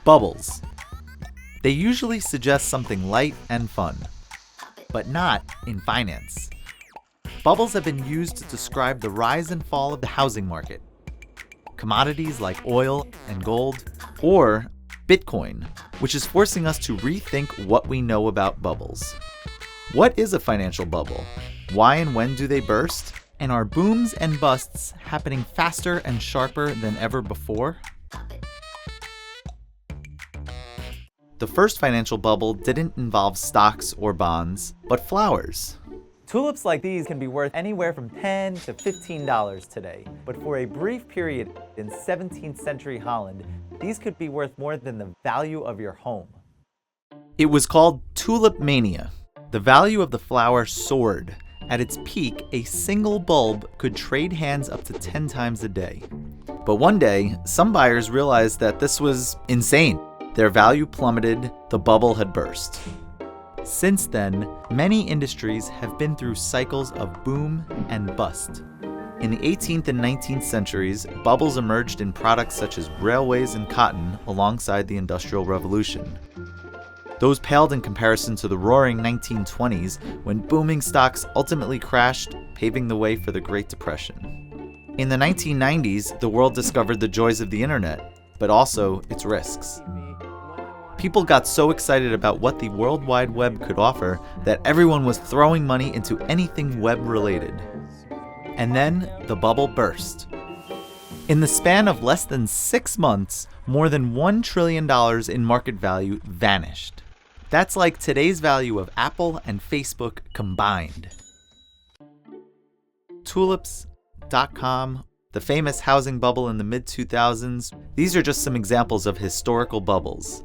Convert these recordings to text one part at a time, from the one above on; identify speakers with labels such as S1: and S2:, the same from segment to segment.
S1: Bubbles. They usually suggest something light and fun, but not in finance. Bubbles have been used to describe the rise and fall of the housing market, commodities like oil and gold, or Bitcoin, which is forcing us to rethink what we know about bubbles. What is a financial bubble? Why and when do they burst? And are booms and busts happening faster and sharper than ever before? The first financial bubble didn't involve stocks or bonds, but flowers.
S2: Tulips like these can be worth anywhere from $10 to $15 today, but for a brief period in 17th century Holland, these could be worth more than the value of your home.
S1: It was called Tulip Mania. The value of the flower soared. At its peak, a single bulb could trade hands up to 10 times a day. But one day, some buyers realized that this was insane. Their value plummeted, the bubble had burst. Since then, many industries have been through cycles of boom and bust. In the 18th and 19th centuries, bubbles emerged in products such as railways and cotton alongside the Industrial Revolution. Those paled in comparison to the roaring 1920s when booming stocks ultimately crashed, paving the way for the Great Depression. In the 1990s, the world discovered the joys of the internet, but also its risks. People got so excited about what the World Wide Web could offer that everyone was throwing money into anything web-related. And then the bubble burst. In the span of less than 6 months, more than $1 trillion in market value vanished. That's like today's value of Apple and Facebook combined. Tulips.com, the famous housing bubble in the mid-2000s, these are just some examples of historical bubbles.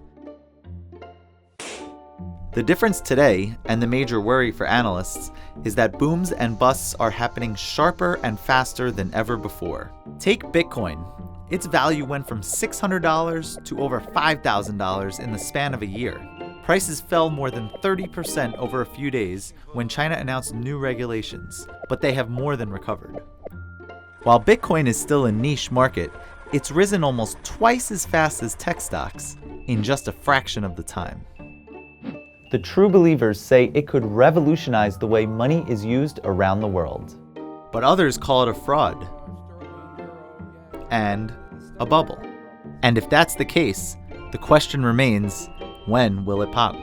S1: The difference today, and the major worry for analysts, is that booms and busts are happening sharper and faster than ever before. Take Bitcoin. Its value went from $600 to over $5,000 in the span of a year. Prices fell more than 30% over a few days when China announced new regulations, but they have more than recovered. While Bitcoin is still a niche market, it's risen almost twice as fast as tech stocks in just a fraction of the time. The true believers say it could revolutionize the way money is used around the world. But others call it a fraud and a bubble. And if that's the case, the question remains, when will it pop?